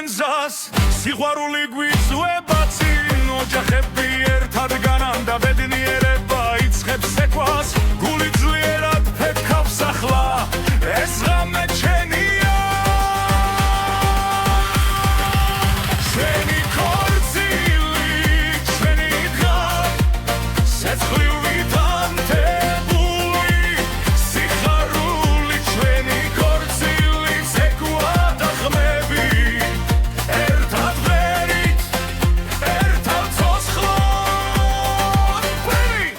ჩვენზას სიყვარული გვიწვება წინ ოჯახები ერთად განამდა ბედნიერება იწყებს ეკვას გული ძლიერად ფეთქავს ახლა ეს ღამე ჩვენია ჩვენი ქორწილი ჩვენი დღა სეცხლივით ანთებული სიხარული ჩვენი ქორწილი ცეკვა და ხმები ერთად ვერით ერთად ცოცხლად ვერით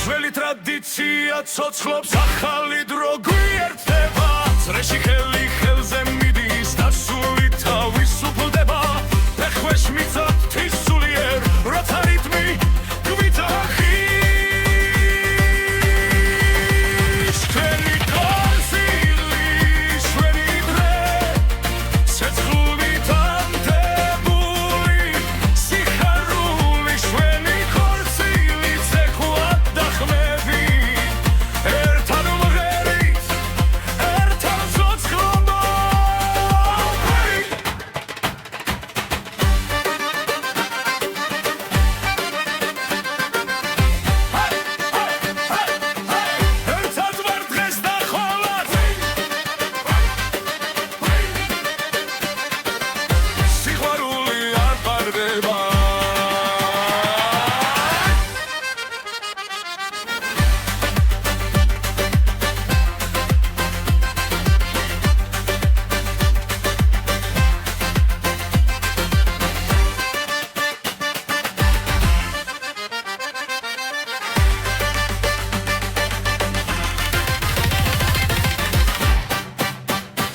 ძველი ტრადიცია ცოცხლობს ახალი დრო გვიერთდება წრეში ხელი ხელზე მიდის და სული თავისუფლდება ფეხქვეშ მიწად თვის სულიერ როცა რიტმი გვიძახის ჩვენი ქორწილი ჩვენი დღე სეცხლივით ანთებული სიხარული ჩვენი ქორწილი ცეკვა და ხმები ერთად ვღერით ერთად ცოცხლად ვერით ერთად ვარ დღეს და ხოლმე სიყვარული არ ყარდება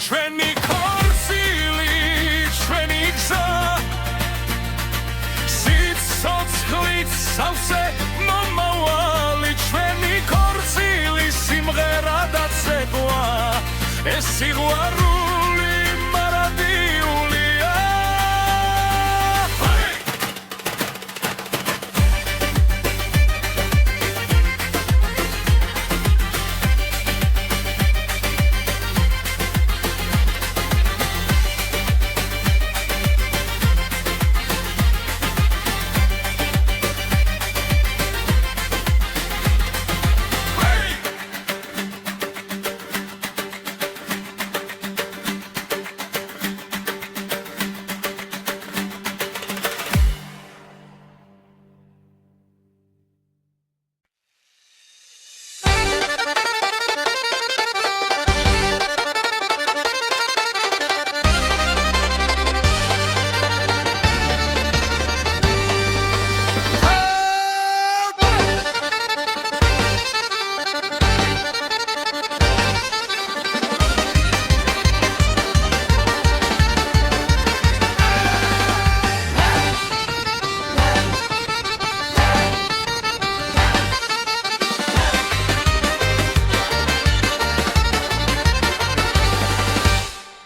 ჩვენი ქორწილი ჩვენი გზა სიცოცხლით სავსე მომავალი ჩვენი ქორწილი სიმღერა და ცეკვა ეს სიყვარული მარადიულია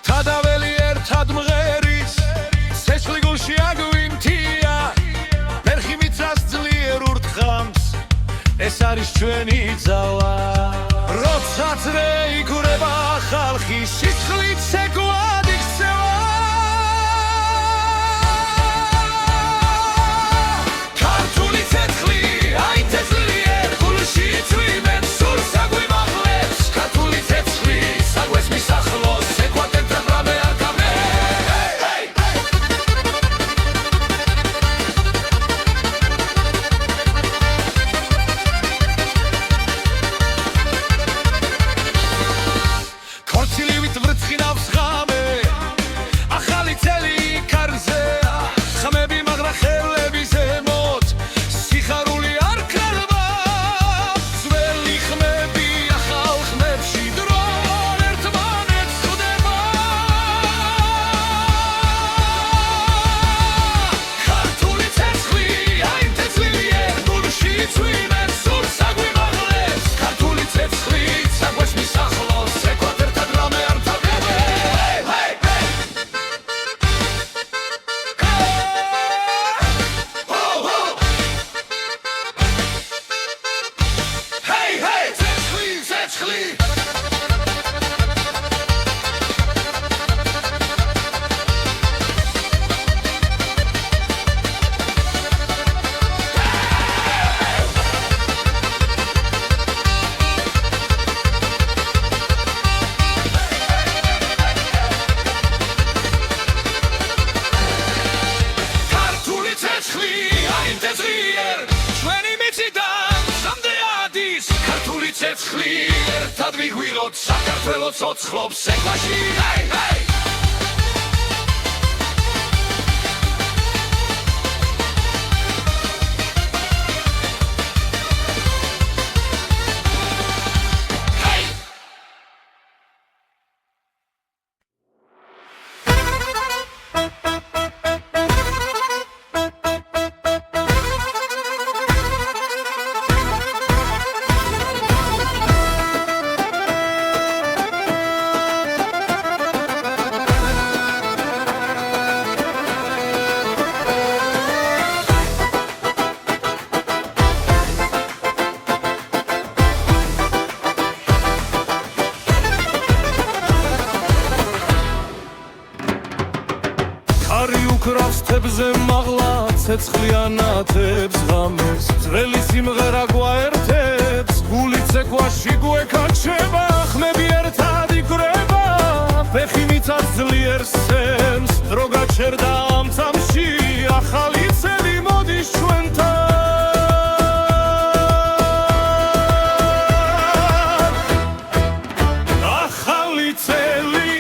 თადაველი ერთად მღერის ცეცხლი გულში აგვინთია მერხი მიწას ძლიერ ურთხამს ეს არის ჩვენი ძალა როცა წრე იგურება ხალხი სისხლით ცეკვად იქცევა ქართული ცეცხლი აით ეს ძლიერ გულში წვიმენ სურს აგვიმაღლებს ქართული ცეცხლი საგვეს მისახლოს ცეკვა ერთად რამე არ გამე ქორწილივით ვრცხინავს ღამე მოვიდოთ საქართველოს ოცხლობს ექვაში ჰეი ჰეი უკრავს თებზე მაღლა ცეცხლიანათებს ღამეს ძველი სიმღერა გვაერთებს გულით ცეკვაში გვეკაჩება ხმები ერთად იკვრება ფეხი მიწას ძლიერ სცემს დრო გაჩერდა ამ წამში ახალი წელი მოდის ჩვენთან ახალი წელი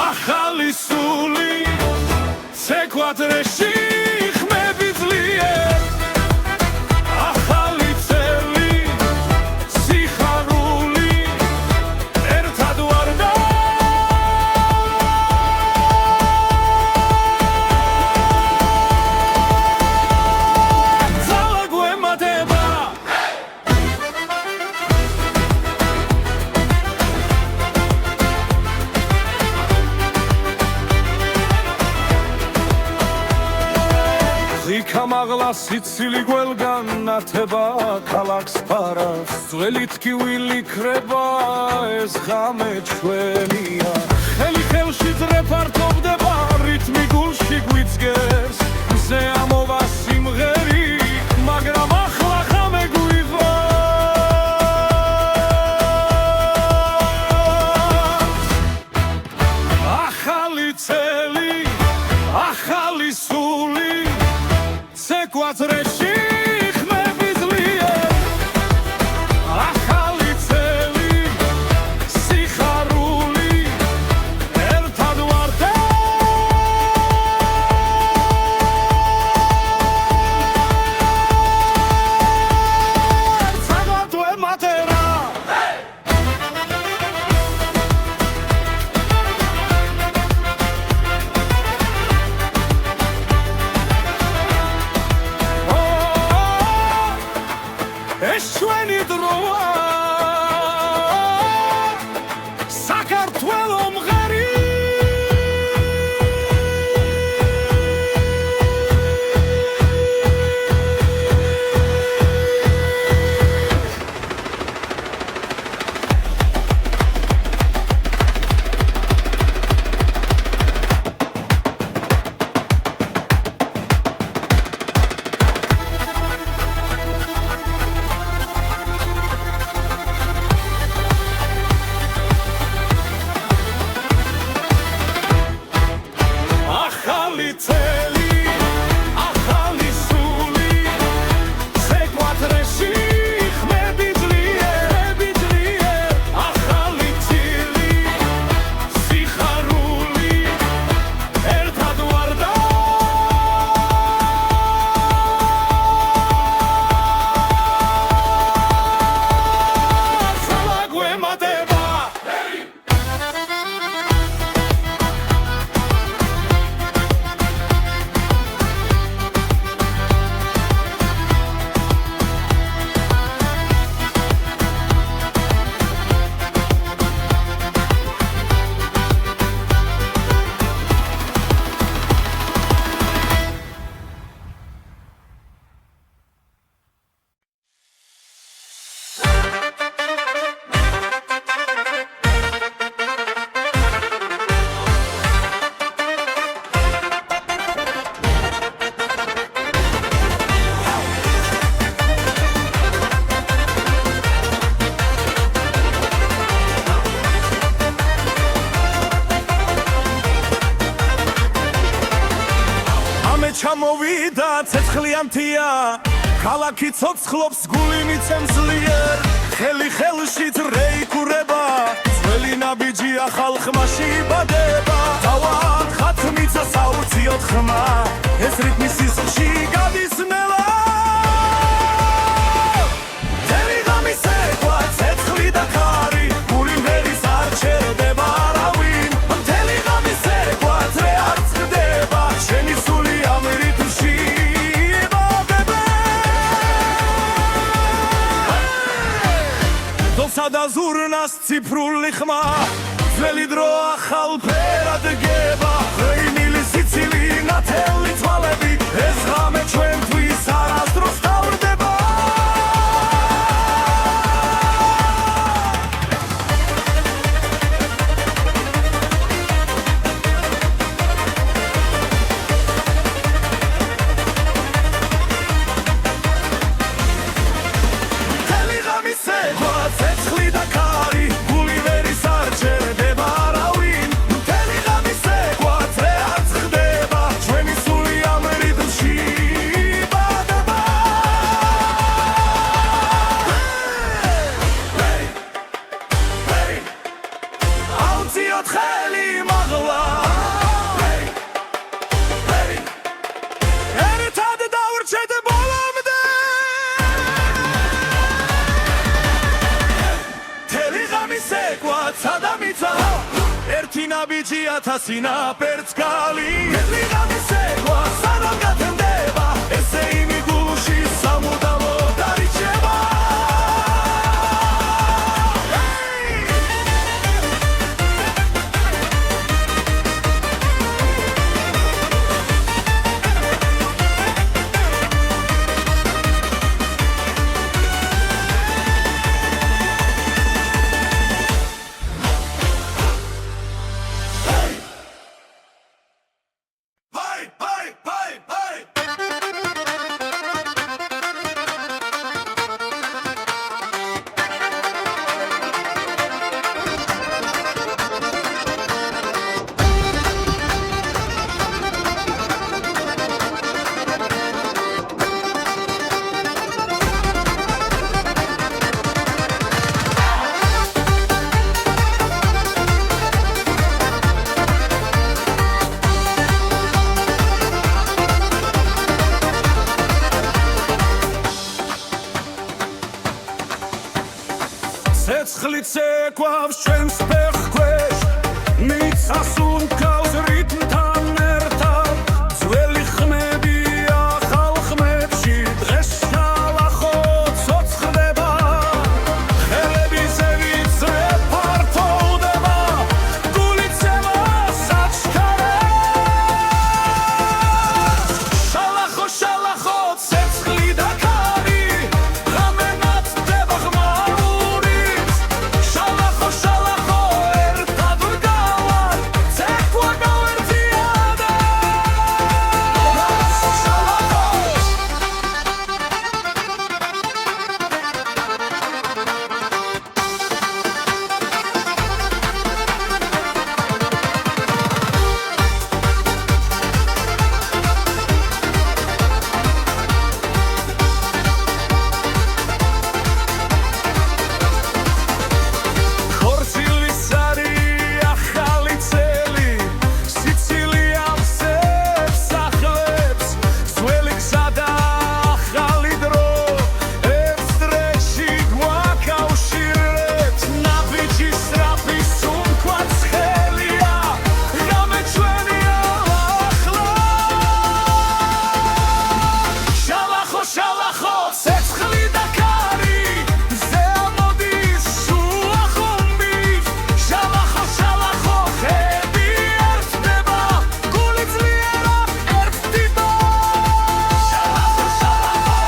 ახალი სული Sequatreshi ხმები ძლიერ ახალი წელი სიხარული ერთად ვარ და ძალა გვემატება Kamagla sitsili gwelgan nateba kalaks paras Zveli tkivili kreba ez ghame chvenia Kheli khelshi drepartovdeba ritmi gulshi gwitsgers Ze amova simgheri magram akhla ghame gwivas Akhali tseli akhali suli Sequatreshi ხმები ძლიერ ახალი წელი სიხარული ერთად ვარ და ცალად ვემატერა ეს ჩვენი დროა საქართველო მღერი ჩამოვიდა ცეცხლიანთია ქალაქი ცოცხლობს გული მიცემს ძლიერ ხელი ხელში რეიკურება ხალხმა შიბადება თავად ხათმიცა საუციოდ ხმა ეს რიტმი სისხლში გადის ნელა მთელი ღამის ეკვა ცეცხლი და ქარი გული ვერის არ ჩერდება არავინ მთელი ღამის ეკვა ძრე არ წყდება შენი სული ამ რიტმში დოსა და ზურნას ციფრული ხმა ძველი დრო ახალ ფერად გება ღვინილი სიცილი ნათელი თვალები ეს ღამე ჩვენთვის არასდროს თავდება მთელი ღამის ეკვა ცეცხლი და ქარი გული ვერის არ ჩერდება არავინ მთელი ღამის ეკვა ძრე არ წყდება ჩვენი სული ამ რიტმში ბადება აუციოთ ხელი მაღლა ერთად დავრჩეთ ბოლომდე მთელი ღამის ეკვა ცადამიცა ერთი ნაბიჯი 1000 ნაპერწ გალი მთელი ღამის ეკვა სანამ გათენდება ესე იმი გულში სამუდამოდ დარიჩება ცეცხლით ეკვავს ჩვენს ფეხქვეშ მიწას უმკავს რიტმთან ერთად ძველი ხმები ახალ ხმებში დღეს შალახო ცოცხლდება ხელები ზევიძე ფართოვდება გული ცემას აჩქარებს შალახო შალახო ცეცხლი და ქარი ღამე ნათდება ღმაური შალახო შალახო ერთად ვდგავარ ცეკვა გავერთიადა ხორცილის არი ახალი წელი სიცილიამ სახლებს ძველი გზა და ახალი დრო ერთ დრეში გვაკავშირებს ნაბიჯი სწრაფი სუნთქვაც ხელია ღამე ჩვენია ახლა შალახო შალახო ცეცხლი და ქარი ზე ამოდის შუა ხუმბის შალახო შალახო ხები ერთდება გული ძლიერად ერთდება შალახო შალახო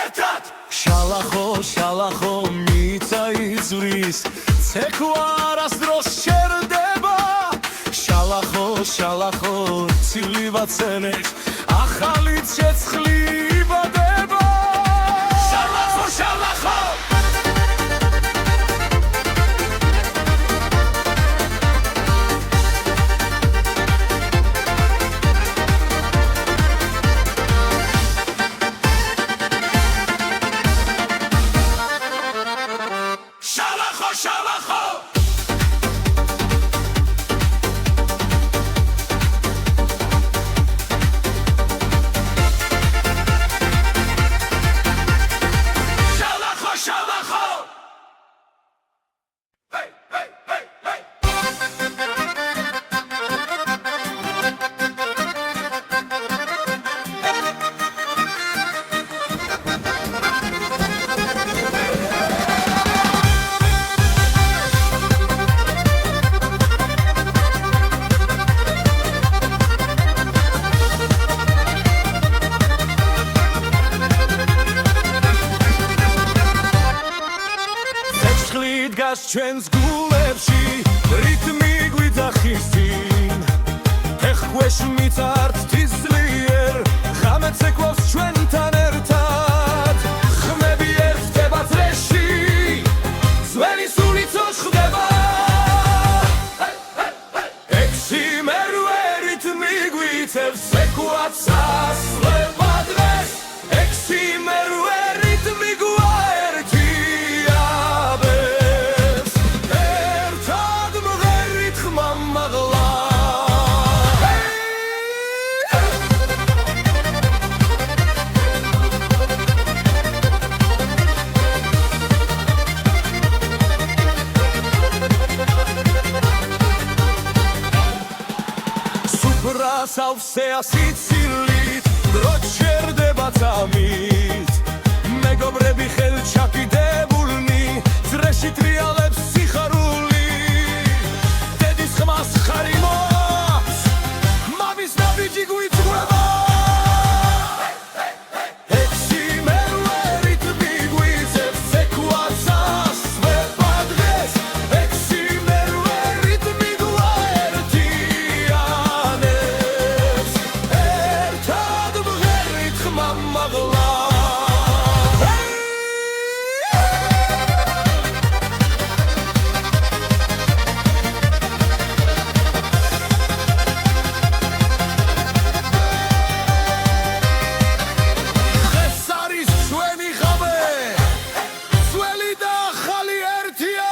ერთად შალახო შალახო მიწა იზვრის ცეკვა არასდროს შერდება შალახო შალახო ცილი ვაცენებს ახალი ცეცხლი იბადება შალახო შალახო ჭრიჭას ჩვენს გულებში რიტმი გვიძახის წინ ეხქვეშ მიწართ თისლიერ ღამეც ეკვავს ჩვენთან ერთად ხმები ერთდება წრეში ძველი სულიც ხდება ექვსი მერვე რიტმი გვიწევს ეკვაც ასლება დღეს ექვსი მერვე რიტმი გვაერთიაბებს ერთად მღერით ხმა მაღლა სავსეა სიცილით დრო ჩერდება წამით მეგობრები ხელჩაკიდებულნი ძრეში ტრიალებს სიხარული დედის ხმას ხარი მოაქვს მამის ნაბიჯი გვიწყვება ექვსი მერვე რიტმი გვიწევს ეკვაც ასვება დღეს ექვსი მერვე რიტმი გვაერთიანებს ერთად მღერით ხმა მაღლა დღეს არის ჩვენი ღამე ძველი და ახალი ერთია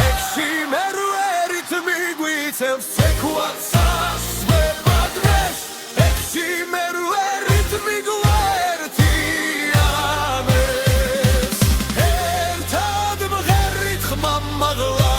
ექვსი მერვე რიტმი გვიწევს ეკვაც ასვება დღეს ექვსი მერვე რიტმი გვაერთიანებს ერთად მღერით ხმა მაღლა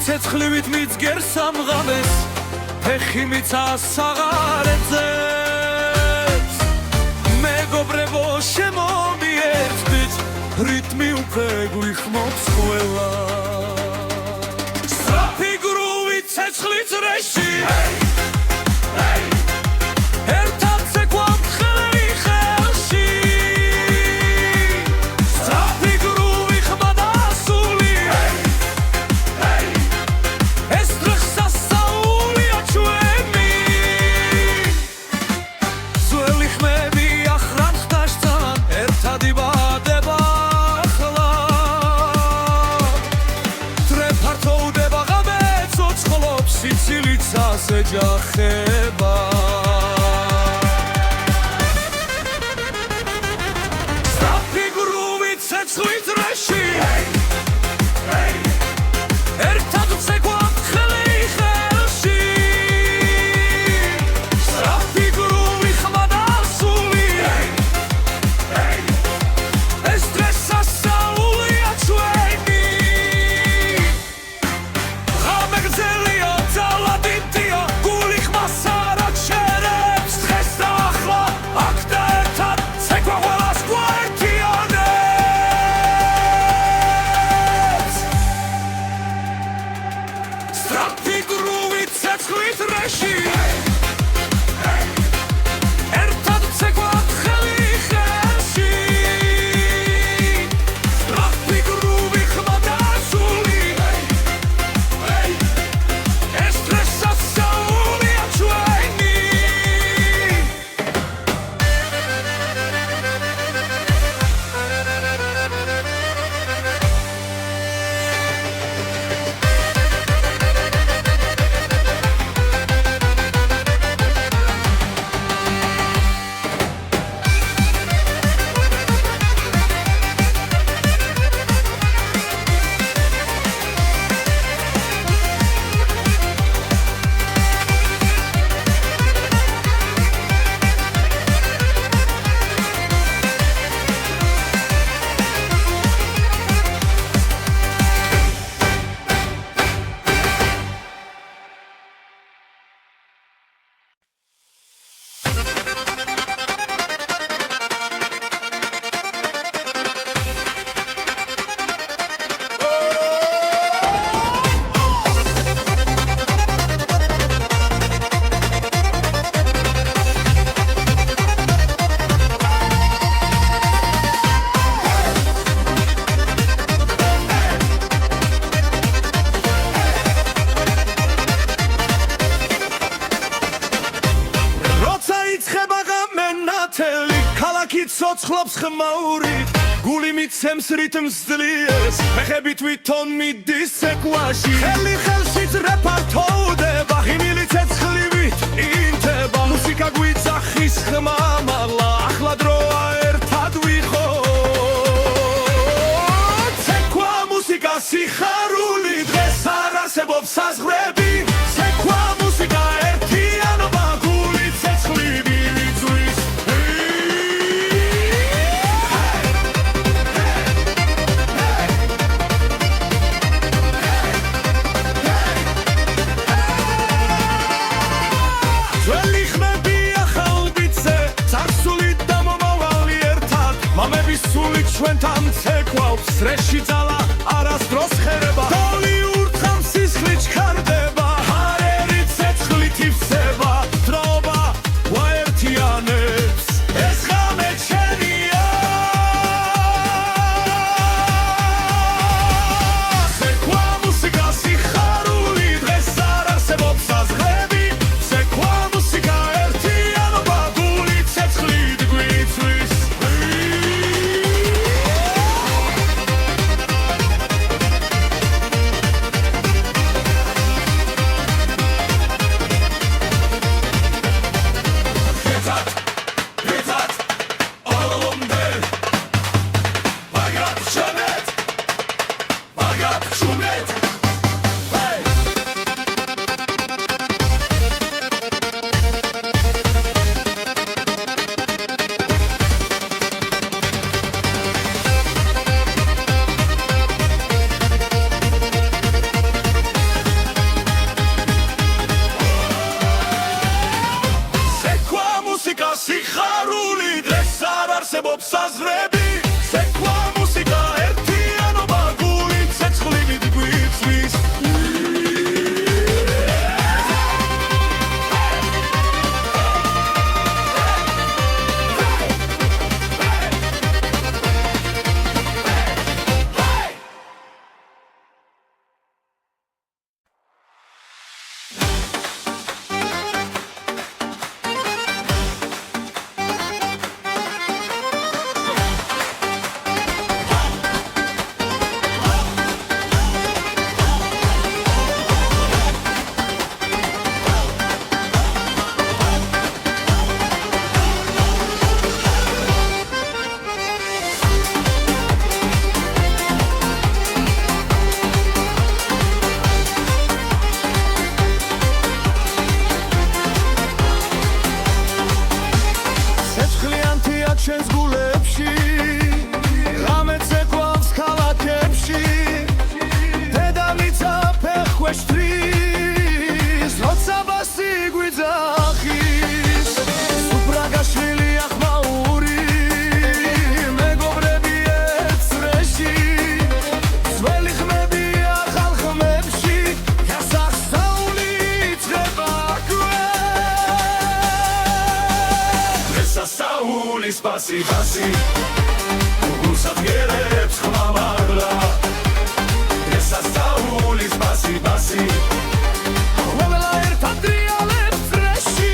ცეცხლივით მიძგერ სამღამეს ფეხი მიცას საღარეთზეც მეგობრებო შემომიერთდით რიტმი უკვე გვიხმობს ყველა სწრაფი გრუვით ცეცხლი წრეში ერთად ცეკვავთ ხელი ხელში სწრაფი გრუვი ხმა და სული ეს დღეს სასაულია ჩვენი ძველი ხმები ახრან ხდაშთან ერთად იბადება ახლა დრე ფართოვდება ღამე ცოცხლობს სიცილიც ასეჯახება სწრაფი გრუვით ცეცხლი წრეში ერთად ვცეკვავთ ხელი ხელში სწრაფი გრუვი ხმა და სული ეს დღეს სასაულია ჩვენი ღამე გრძელია ძალა დიდია გული ხმას არ აჩერებს დღეს და ახლა აქ და ერთად ცეკვა ყველას გვაერთიანებს ცოცხლობს ხმაურით გული მიცემს რითმს ძლიერს ფეხები თვითონ მიდის ცეკვაში ხელი ხელში ძრეფართოვდება ღიმილი ცეცხლივით ინთება მუსიკა გვიძახის ხმამაღლა ახლა დროა ერთად ვიყოთ ცეკვა მუსიკა სიხარული დღეს არ არსებობს საზღვრები ცეკვა მუსიკა ერთიანობა გული ცეცხლივი მიწვის ძველი ხმები ახალ ბიძზე წარსული და მომავალი ერთად მამების სული ჩვენთან ცეკვავს რეში ძალა არასდროს ხერება დოლი ურთხავს სისხლი ჩქარდება ჰარერი ცეცხლით ივსება დროობა ვაერთიანებს ეს ღამე ჩვენია ცეკვა მუსიკა სიხარული დღეს არ არსებობს საზღვრები ცეკვა მუსიკა ერთიანობა გული ცეცხლით გვიწვის Pizat, olumde Bagat şömet Bagat şumet Hey! ცეკვა მუსიკა სიხარული დღეს არ არსებობს საზღვრები ცეკვა მუსიკა ერთიანობა გული ცეცხლივით გვიწვის ცეცხლიანთია ჩვენს გულებში ღამე ცეკვავს ქალაქებში დედამიწა ფეხქვეშ თვის როცა ბასი გვიძახის სუპრაგაშვილი ახმაური მეგობრები ეცრეში ძველი ხმები ახალ ხმებში გასახსაული იწყება სასაული სპასი ბასი გულსაფგერებს ხმამაღლა სასაული სპასი ბასი ყველა ერთად ტრიალებს ფრეში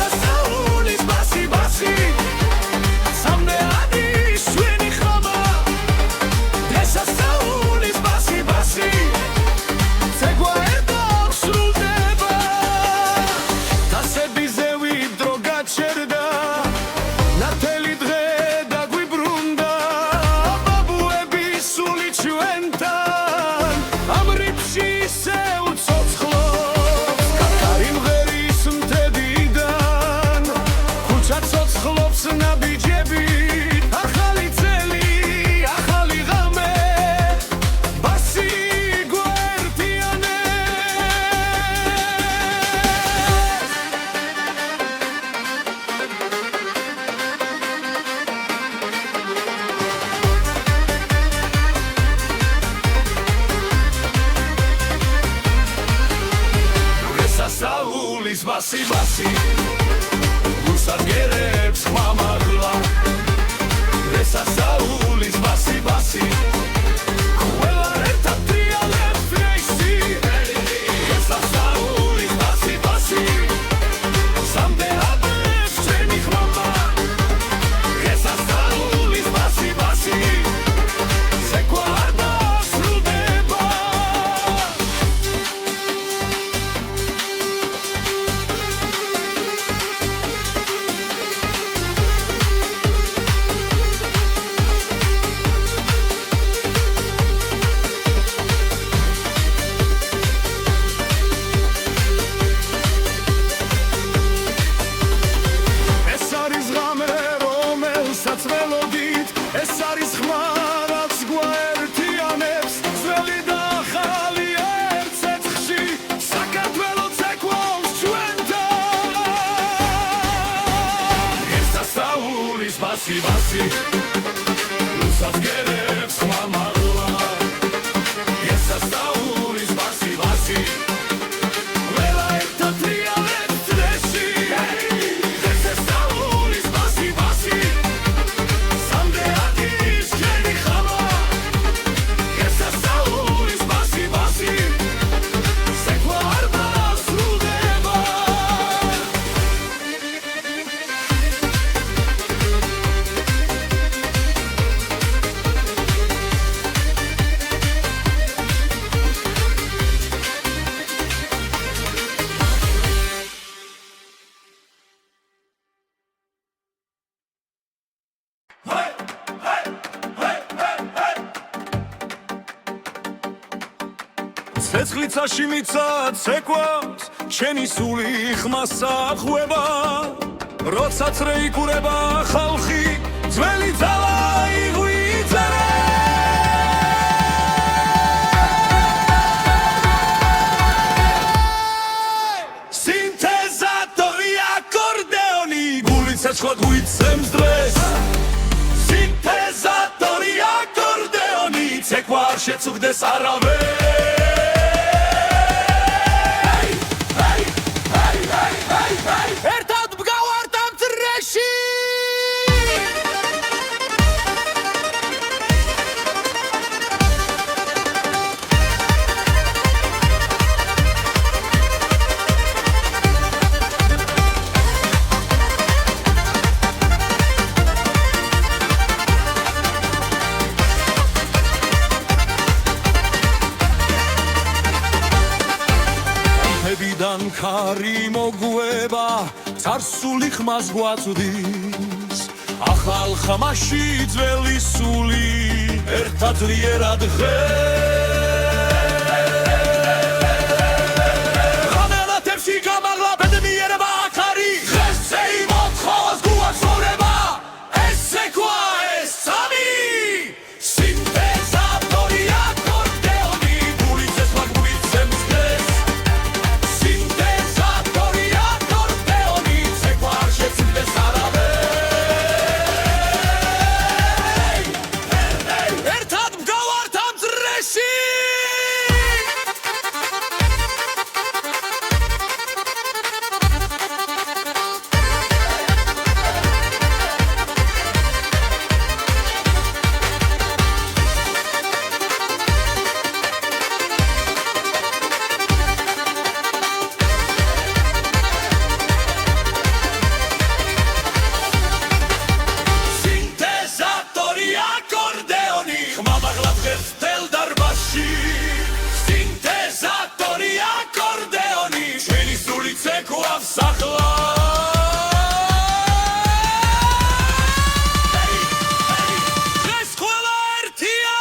სასაული სპასი ბასი სამდეადი შვენი ხმა სასაული სპასი ბასი ცეკვა ერთად სრულდება დასები ზევი დრო გაჩერდა ნათელი დღე დაგვიბრუნდა ბაბუები სული ჩვენთან ამ რიფში ისე უცოცხლობს კაკარი მღერის მთებიდან ქუჩა ცოცხლობს ნაბიჯები ახალი წელი ახალი ღამე ბასი სასაულის ბასი ბასი გულსაფგერებს ხმამაღლა სასაულის ბასი ბასი ყველა ერთად ტრიალებს ფრეში სასაულის ბასი ბასი სამდეადებს ჩვენი ხმა უსაფგერებს ხმამაღლა ესასწაულის ვასი ვასი ყველა ერთად ტრიალებს წრეში ესასწაულის ვასი ვასი სამდე ადგის ჩვენი ხამა ესასწაულის ვასი ვასი სექვა არ დასრულდება ცეცხლიცაში მიცა ცეკვავს შენი სული ხმასა ხვება როცა წრე იკურება ხალხი ძველი ძალა იღვიძერე სინთეზატორი აკორდეონი გული ცეცხლად გვიცემს დღეს სინთეზატორი აკორდეონი ცეკვა არ შეწუხდეს არავენ ერთად მგავართ ამ წრეში მებიდან ქარი მოგვება царსული ხმას გვაწვდის ახალ ხმაში ძველი სული ერთად ლიერად ღამელათებში გამაღლა ბედნიერება აქარი ღესე იმოთხოვს გვაცხოვრება ეს სექვა ეს სამი სინთეზატორი აკორდეონი გული ცეცხლად გვიცემს დღეს სინთეზატორი აკორდეონი ცეკვა არ შეწუხდეს არავენ ერთად მგავართ ამ წრეში სინთეზატორი აკორდეონი ხმამაღლა დღეს მთელ დარბაზში სინთეზატორი აკორდეონი ჩვენი სული ცეკვავს ახლა დღეს ყველა ერთია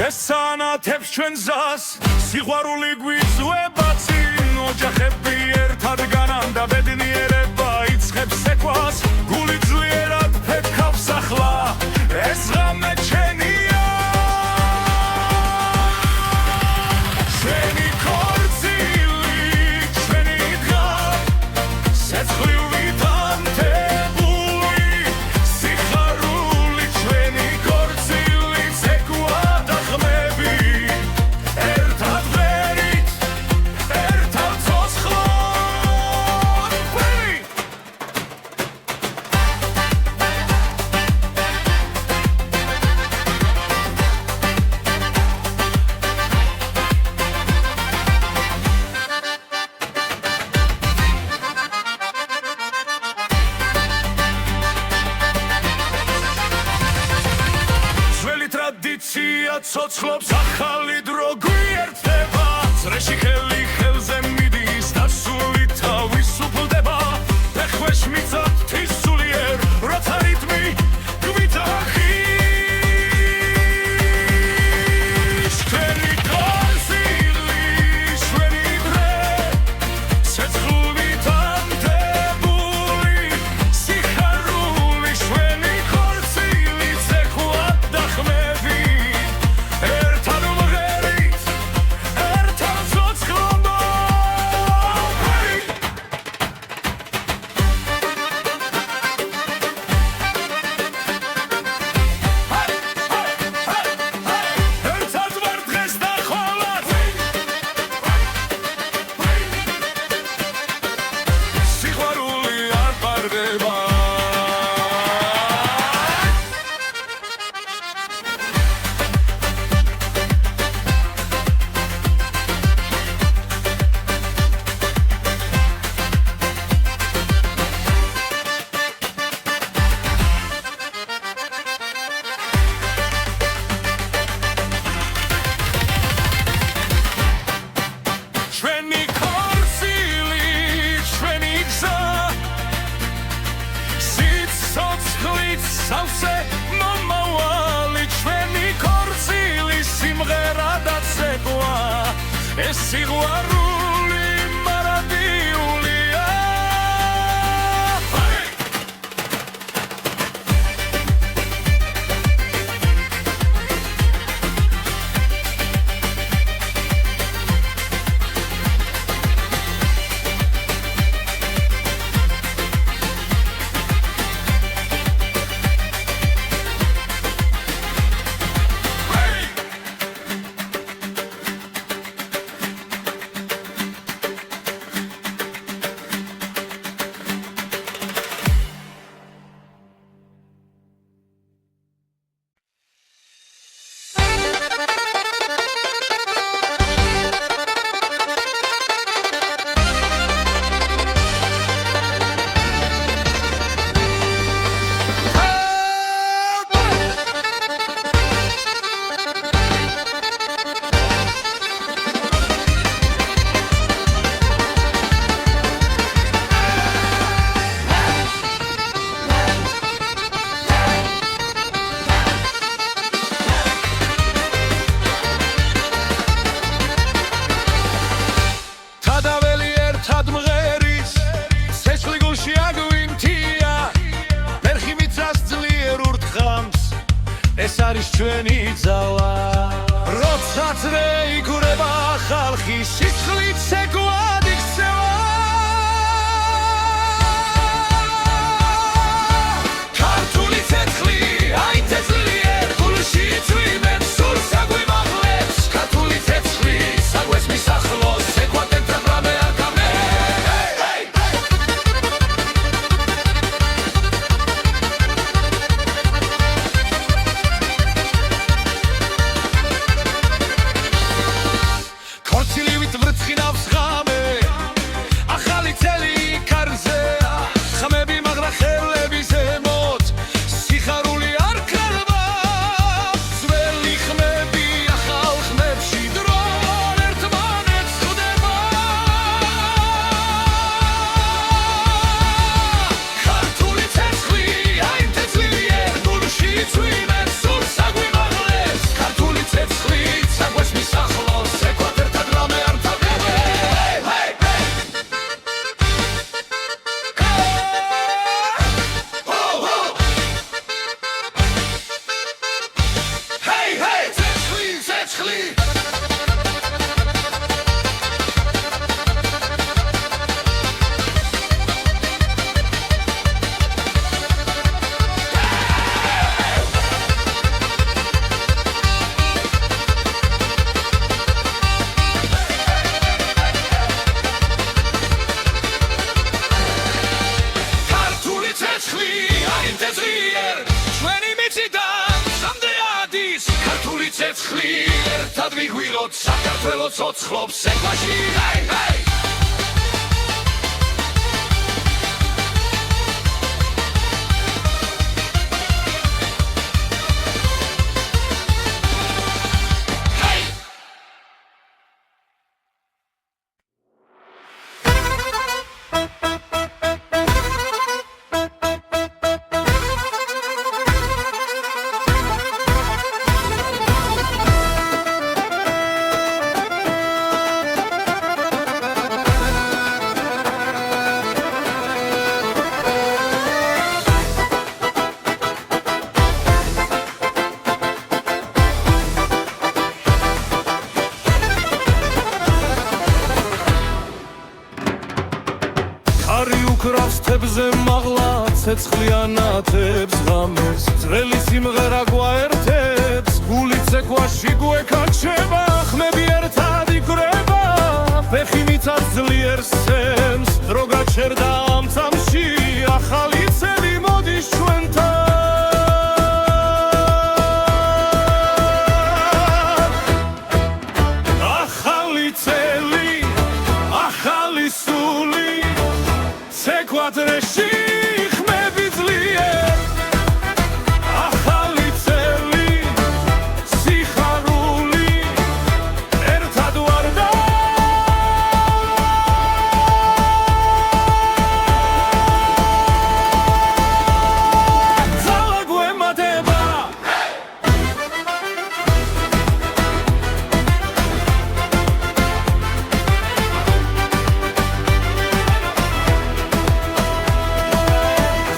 ესანათებს ჩვენ ზას სიყვარული გვიწვება წინ ოჯახები ერთად განამდა ბედნიერება იწყებს სეკვას გული ძლიერად ფეთქავს ახლა ეს ღამე ჩვენია ჩვენი ქორწილი ჩვენი დღა სეცხლივით ანთებული სიხარული ჩვენი ქორწილი ცეკვა და ხმები ერთად ვერით ერთად ცოცხლად ცოცხლობს ახალი დრო გვიერთდება წრეში ხელი ხელზე მიდის და სული თავის უფლდება ფეხვეშ მიწად თისულიერ როცა რიტმი გვიტახის ჩვენი კონსილი ჩვენი დღე ცეცხლობით ამდებული სიხარული ჩვენი ხორცილი ცეხვად დახმები ერთად მღერით ერთად ცოცხლობა ერთად ვარ დღეს და ხოლმე სიყვარული არ პარდება ჩვენი ხორცილი ჩვენი გზა სიცოცხლით სავსე მომავალი ჩვენი ხორცილი სიმღერა და ცეკვა ეს სიყვარული მარადიულია თადაველი ერთად მღერის ცეცხლი გულში აგვინთია მერხი მიწას ძლიერ ურთხამს ეს არის ჩვენი ძალა როცა წრე იგურება ხალხი სისხლით ცეკვად იქცევა ქართული ცეცხლი აი თესლიერ გულში წვიმენ სურს აგვიმაღლებს ქართული ცეცხლი საგვეს მისახლოს ეკვატენთან რამე არ გამე ქორცილივით ვრცხინავს ღამე ახალი წელი კარზე ხმები მაგრა ხელები ზემოთ სიხარული არ ქრება ძველი ხმები ახალ ხმებში დრო ერთმანეთს ხვდება ქართული ცეცხლი აი თესლიერ გულში წვიმენ სურს აგვიმაღლებს ქართული ცეცხლი საგვეს მისახლოს ეკვატენთან რამე არ თავდება Hey, hey, ცეცხლი, ცეცხლი ქართული ცეცხლი აი თესლიერ ჩვენი მიწიდან სამდე ადის ქართული ცეცხლი ერთად ვიგვიროთ საქართველო ცოცხლობს ეკვაში ჰეი ჰეი ხეებზე მაღლა ცეცხლიანათებს ღამეს ძველი სიმღერა გვაერთებს გული ცეკვაში გვეკაჩება ხმები ერთად იკვრება ფეხი მიწას ძლიერ სცემს დრო გაჩერდა ამ წამში ახალი წელი მოდის ჩვენთან ახალი წელი ახალი სული ცეკვადრეში ხმები ძლიერ ახალი წელი სიხარული ერთად ვარ და ძალა გვემატება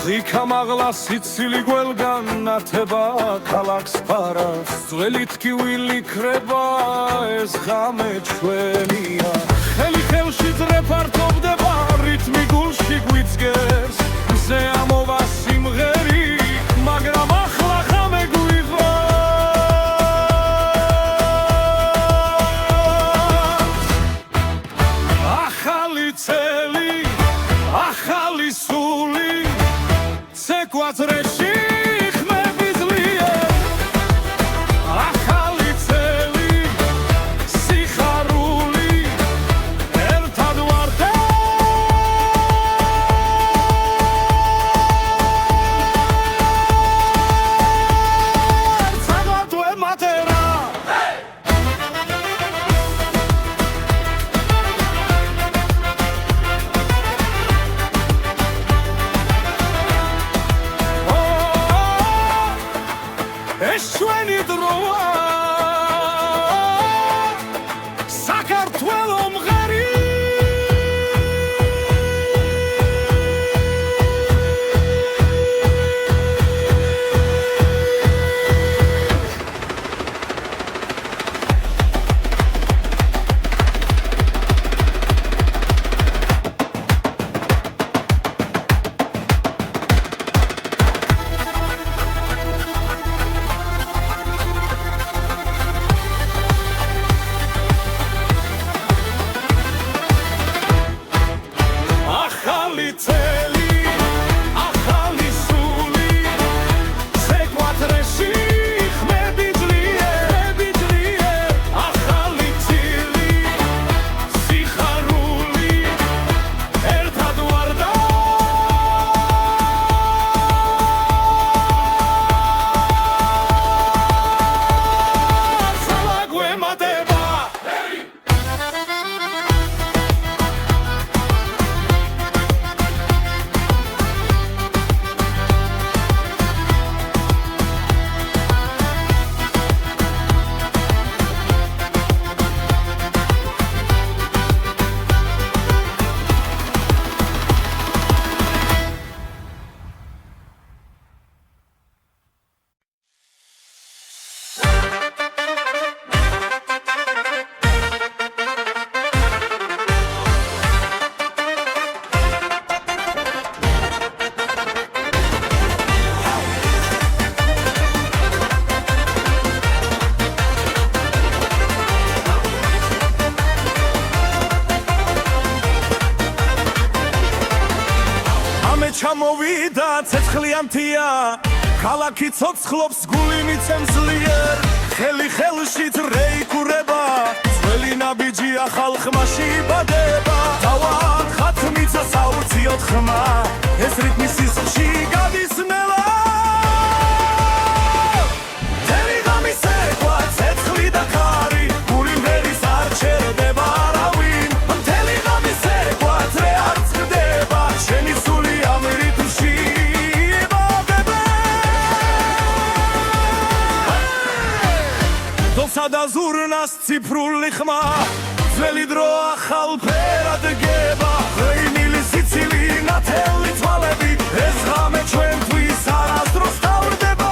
ზიქა მაღლა სიცილი გველგან ნათება ქალაქს ფარავს ძველი თქივილი ქრება ეს ღამე ჩვენია ხელი ხელში ძრეფართობდება რითმი გულში გვიძგეს მზე ამოვა სიმღერი მაგრამ ახლა ღამე გვიყვანს ახალი წელი ახალი სული ცეკვადრეში ხმები ძლიერ ახალი წელი სიხარული ერთად ვარ და ძალა გვემატება ეს ჩვენი დროა საქართველო მღერი ახალი წელი ახალი სული ცეკვადრეში ხმები ძლიერ ახალი წელი სიხარული ერთად ვარ და ძალა გვემატება ჩამოვიდა ცეცხლიანთია ქალაქი ცოცხლობს გული მიცემს ძლიერ ხელი ხელში დრეიკურება ძველი ნაბიჯი ახალ ხმაში იბადება თავად ხათმიცა საურციოდ ხმა ეს რიტმი სისხლში გადის ნელა თელი ღამის ცეკვა ცეცხლი და ქარი გული მღერის არ ჩერდება არავინ მთელი ღამის ცეკვა ძრე არ წყდება შენი სული ამ რიტმში იბადება დოსა და ზურნას ციფრული ხმა ძველი დრო ახალ ფერად გება ღვინილი სიცილი ნათელი თვალები ეს ღამე ჩვენთვის არასდროს დავრდება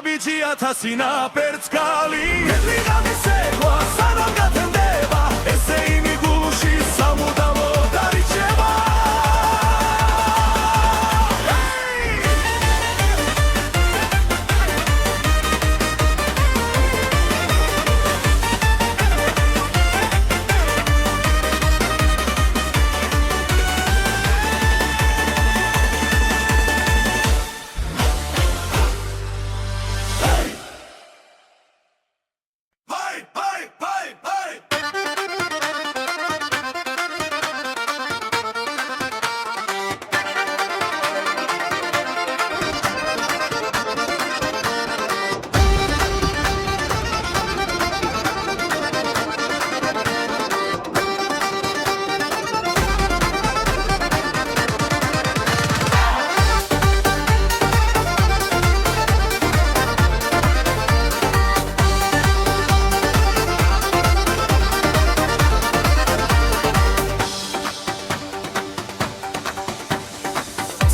ნაბიჯია თასინაპერც გალი მედრიღამის ეგვა სანამ გათენდება ესე იმი გულში სამუდამო დარიჩება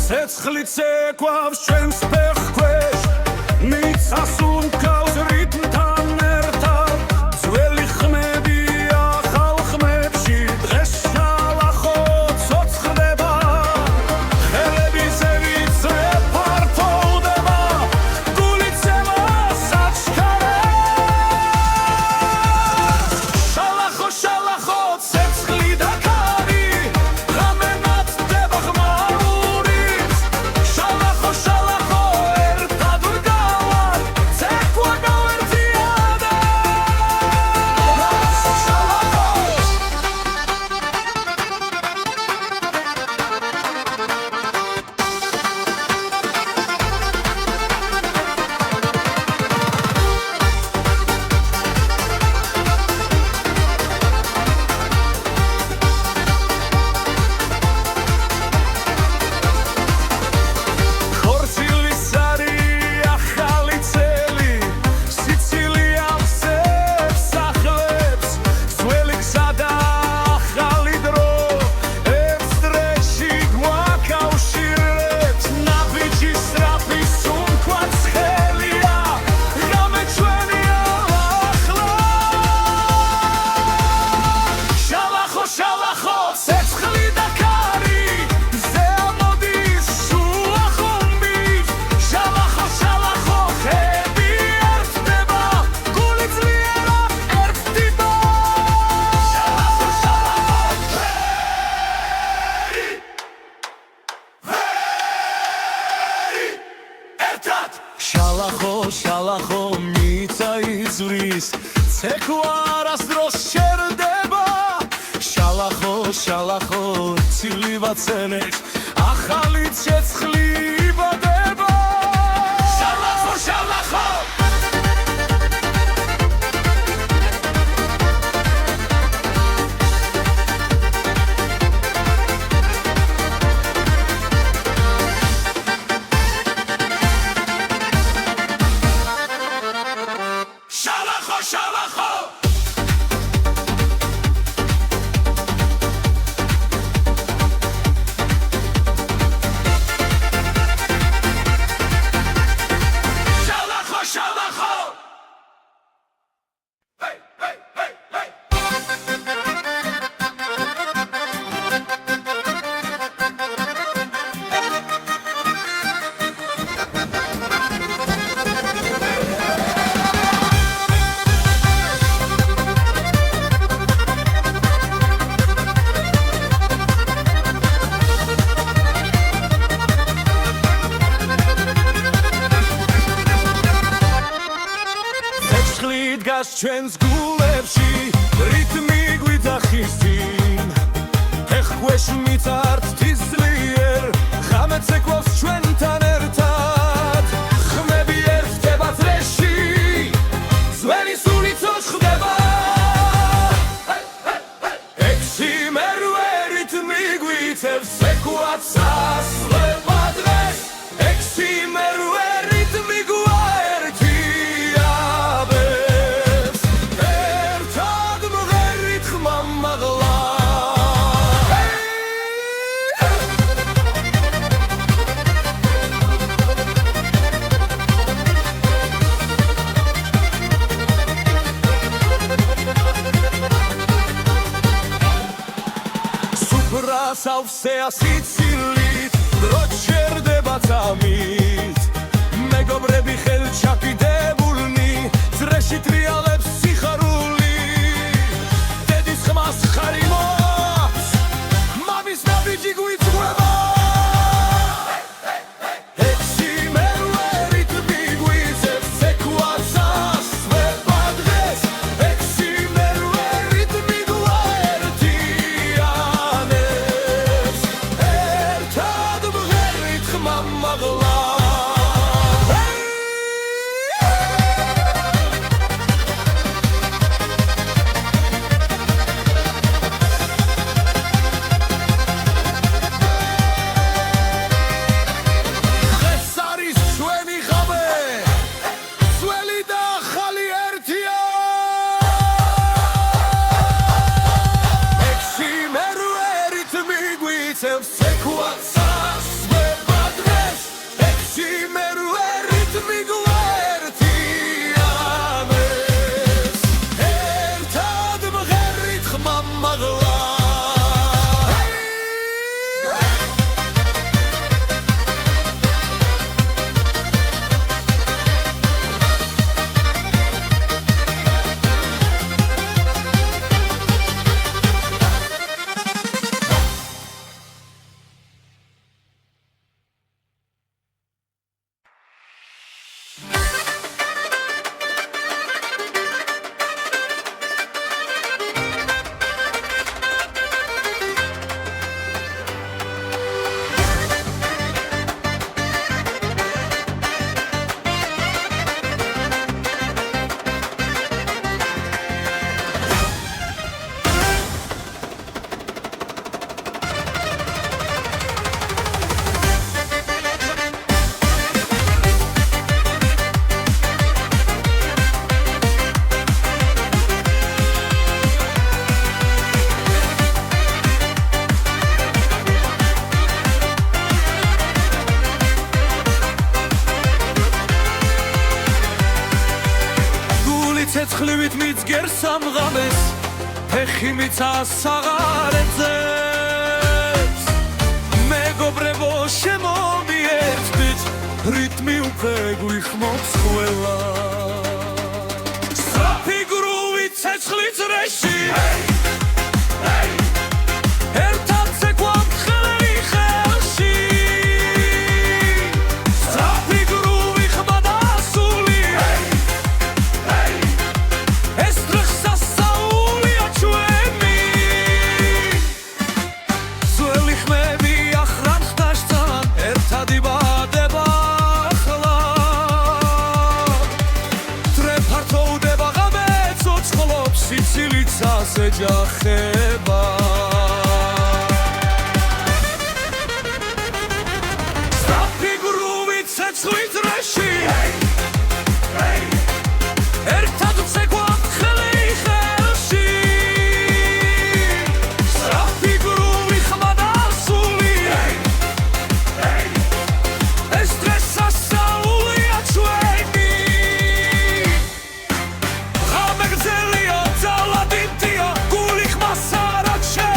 ცეცხლით ეკვავს ჩვენს ფეხქვეშ მიწას უმკავს რიტმთან ერთად ძველი ხმებია ხალხმებში დღეს შალახო ცოცხლდება ხელები ზევიცე ფართოვდება გულიცემა საჩქარებს შალახო შალახო ცეცხლი და ქარი ღამე ნათდება ღმა შალახო შალახო მიწა იზვრის ცეკვა არასდროს შერდება შალახო შალახო ცილება ცელებს ახალი ცეცხლი იბადება შალახო შალახო შალახო დგას ჩვენს გულებში რიტმი გვიძახის წინ ფეხქვეშ მიწართ თისლიერ ღამე ცეკვავს ჩვენთან ერთად ხმები ერთდება წრეში ძველი სული ცოცხლდება ექვსი მერვე რიტმი გვიწევს ცეკვაც ასლება დღეს ექვსი მერვე რიტმი გახსავსეა სიცილით დრო ჩერდება წამით მეგობრები ხელჩაკიდებულნი ძრეში ტრიალებს სიხარული დედის ხმას ხარი მოაქვს მამის ნაბიჯი გვიწყვება ცეცხლივით მიწგერ სამღამეს ფეხი მიცას საღარეთზეც მეგობრებო შემომიერთდით რიტმი უკვე გვიხმობს ყველა სწრაფი გრუვი ცეცხლი წრეში ერთად ცეკვავთ ხელი ხელში სწრაფი გრუვი ხმა და სული ეჯახება სწრაფი გრუვი ცეცხლი წრეში ერთად ვცეკვავთ ხელი ხელში სწრაფი გრუვი ხმა და სული ეს დღეს სასწაულია ჩვენი ღამე გრძელია ძალადითია გული ხმას არ აჩვენს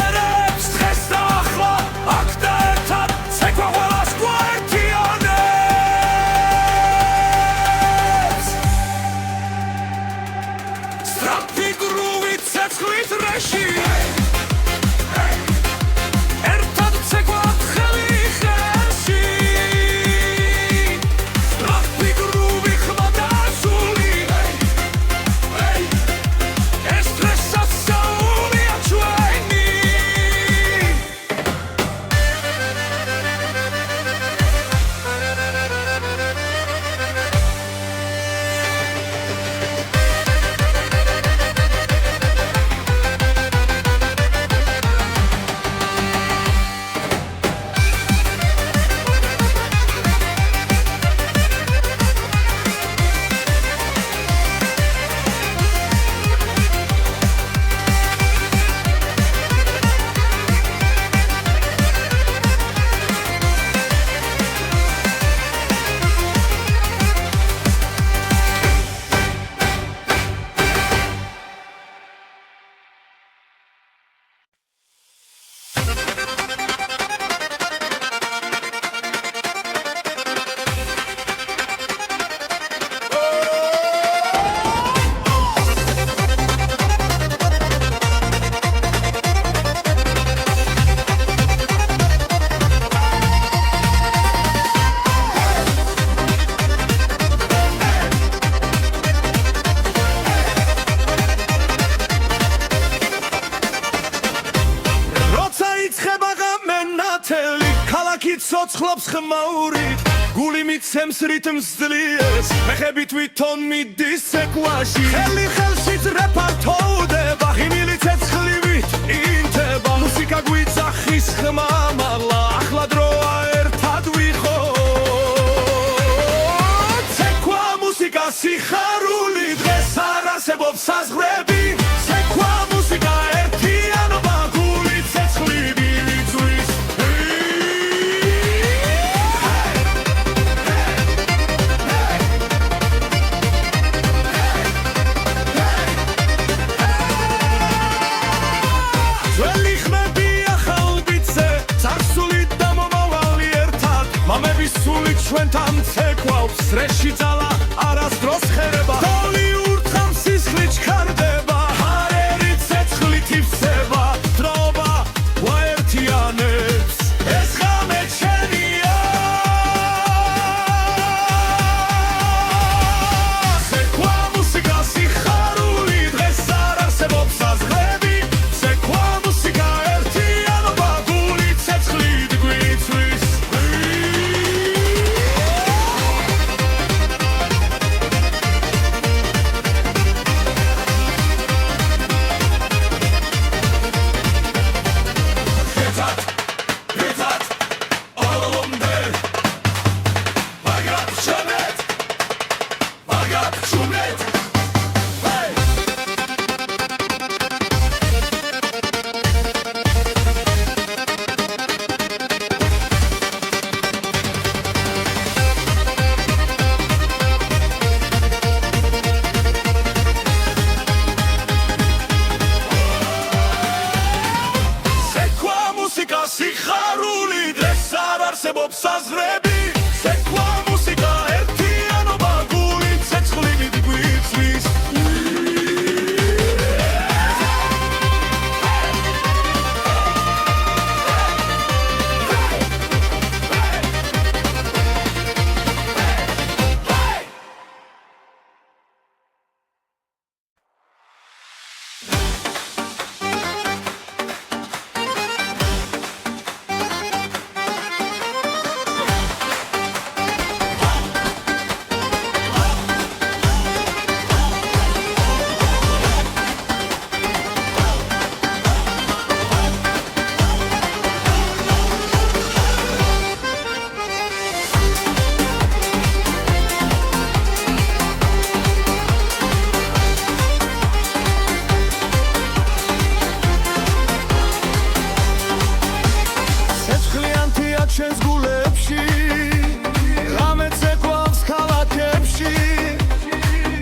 ცოცხლობს ხმაური გული მიცემს რითმს ძლიერს ფეხები თვითონ მიდის ცეკვაში ხელი ხელში ძრეფად თოვდება ღიმილი ცეცხლივით ინთება მუსიკა გვიძახის ხმამაღლა ახლა დროა ერთად ვიყოთ ცეკვა მუსიკა სიხარული დღეს არ არსებობს საზღვრები ცეკვა მუსიკა ერთიანობა გული ცეცხლივით ჩვენთან ცეკვავს რეში ძალა არასდროს ხერება დოლი ურთხავს სისხლი ჩქარდება ჰაერი ცეცხლით ივსება დროობა ვაერთიანებს ეს ღამე ჩვენია ცეკვა მუსიკა სიხარული დღეს არ არსებობს საზღვრები ცეკვა მუსიკა ერთიანობა გული ცეცხლით გვიწვის სიხარული დღეს არ არსებობს საზღვრები ცეკვა მუსიკა ერთიანობა გული ცეცხლივით გვიწვის ჩვენს გულებში რამე ცეკვავს ქალაქებში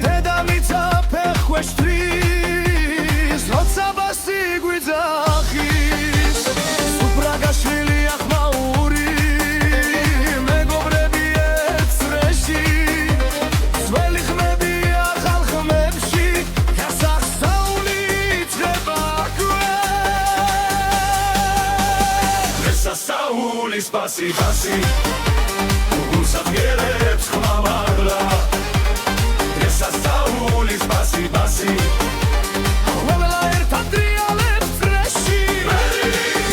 დედამიწა ფეხქვეშ თვის როცა ბასი გვიძახის სუფრაგაშვილი ახმაური მეგობრები ერთ წრეში ძველი ხმებია ახალ ხმებში გასახსაული იწყება გასასაული ბასი ბასი გულსაფიერებს ხმამაღლა გასასაული ბასი ბასი ყველა ერთად ტრიალებს წრეში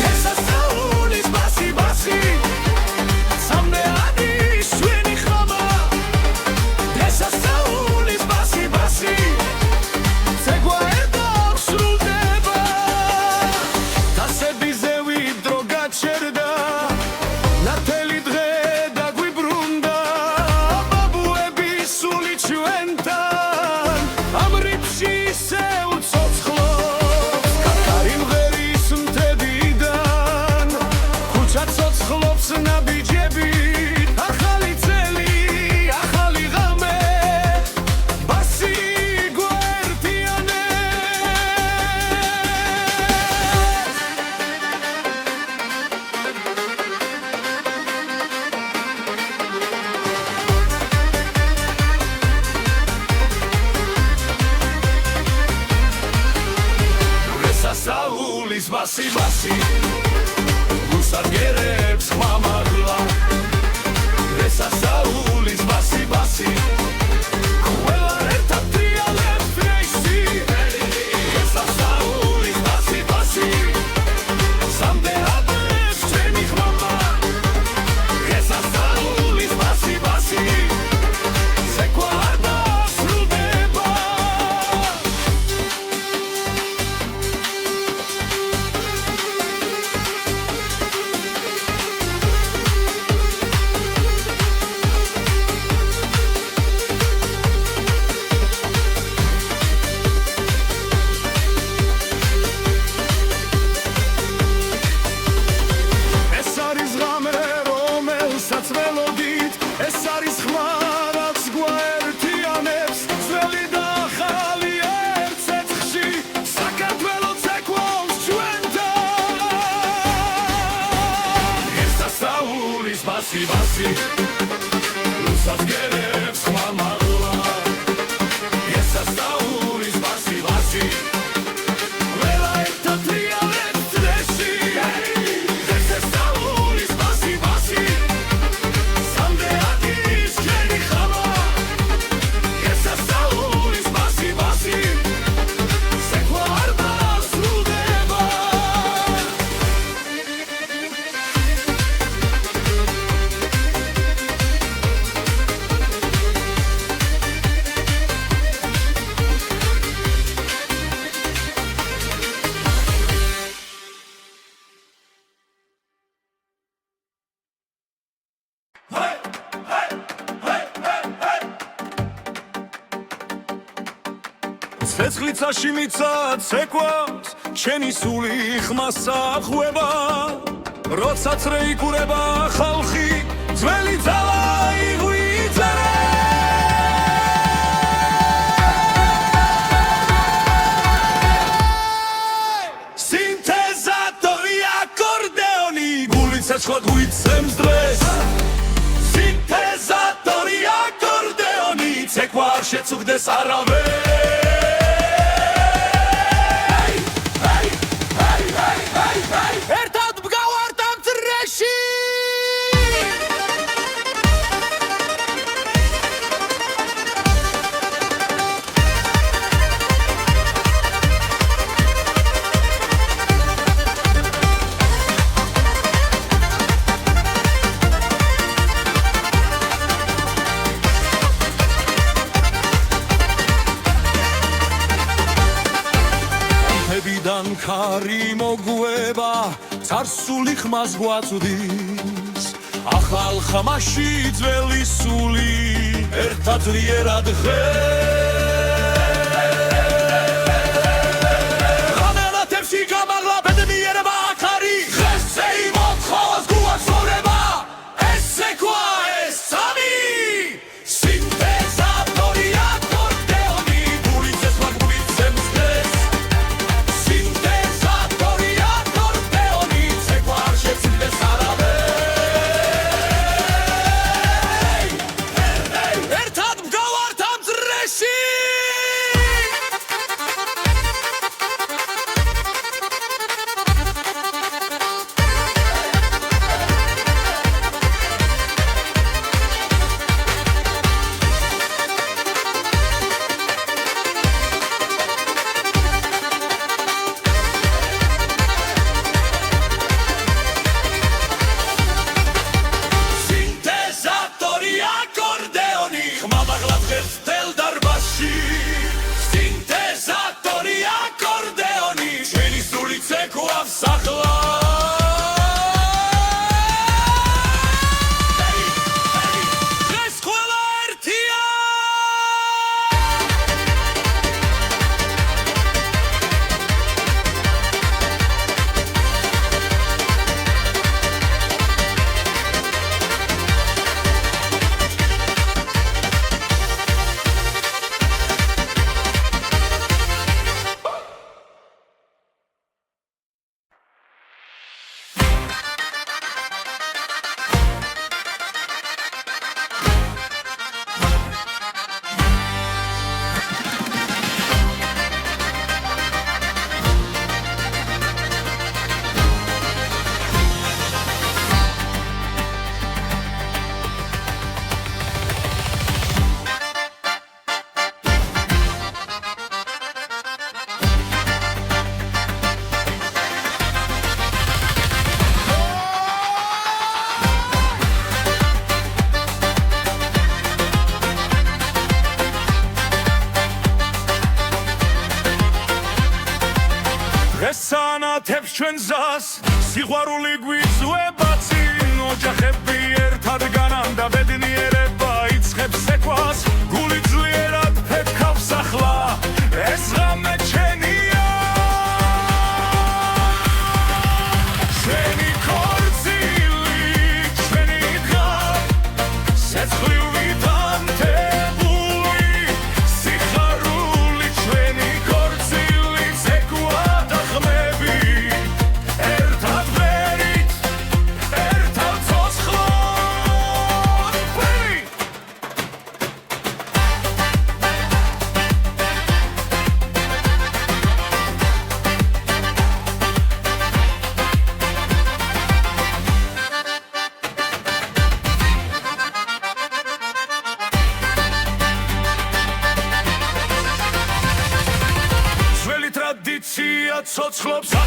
გასასაული ბასი ბასი სამდე არის ჩვენი ხმა გასასაული ბასი ბასი ცეკვა ერთად სრულდება დასებიზე ვიდრო გაჩერდა ნათელი დღე დაგვიბრუნდა ბაბუები სული ჩვენთან ამ რიფში ისევ ცოცხლობს კაკარი მღერის მთებიდან ქუჩა ცოცხლობს ნაბიჯებით ახალი წელი ახალი ღამე ბასი გასასაულის ბასი ბასი გულსარგერებს ხმამაღლა გასასაულის ბასი ბასი ყველა ერთად ტრიალებს წრეში გასასაულის ბასი ბასი სამდე არის ჩვენი ხმა ბასი ბასი რუსად გერებს ხმა მაღლა ესასწაულის ბასი ბასი ყველა ერთად ტრიალებს წრეში ესასწაულის ბასი ბასი სამდე ადგის ჩვენი ხამა ესასწაულის ბასი ბასი სექვა არ დასრულდება ცეცხლიცაში მიცა ცეკვავს შენი სული ხმასა ხვება როცა წრე იკურება ხალხი ძველი ძალა იღვიძერე სინთეზატორი აკორდეონი გული ცეცხლად გვიცემს დღეს სინთეზატორი აკორდეონი ცეკვა არ შეწუხდეს არავენ ერთად მგავართ ამ წრეში მებიდან ქარი მოგვება царსული ხმას გვაწვდის ახალ ხმაში ძველი სული ერთად ძლიერად ღამელათებში გამაღლა ბედნიერება აქარი ღესე იმოთხოვას გუაცხოვრება ეს სექვა ეს სამი სინთეზატორი აკორდეონი გული ცეცხლად გვიცემს დღეს სინთეზატორი აკორდეონი ცეკვა არ შეწუხდეს არავენ ერთად მგავართ ამ წრეში სინთეზატორი აკორდეონი ხმა მაღლა დღეს თელ დარბაზში სინთეზატორი აკორდეონი ჩვენი სული ცეკვავს ახლა დღეს ყველა ერთია ესანათებს ჩვენ ზას სიყვარული გვიწვება წინ ოჯახები ერთად განამდა ბედნიერება იწყებს სეკვას გული ძლიერად ფეთქავს ახლა ეს ღამე ჩვენია ჩვენი ქორწილი ჩვენი დღა სეცხლივით ანთებული სიხარული ჩვენი ქორწილი ცეკვა და ხმები ერთად ვერით ერთად ცოცხლად ცხრობს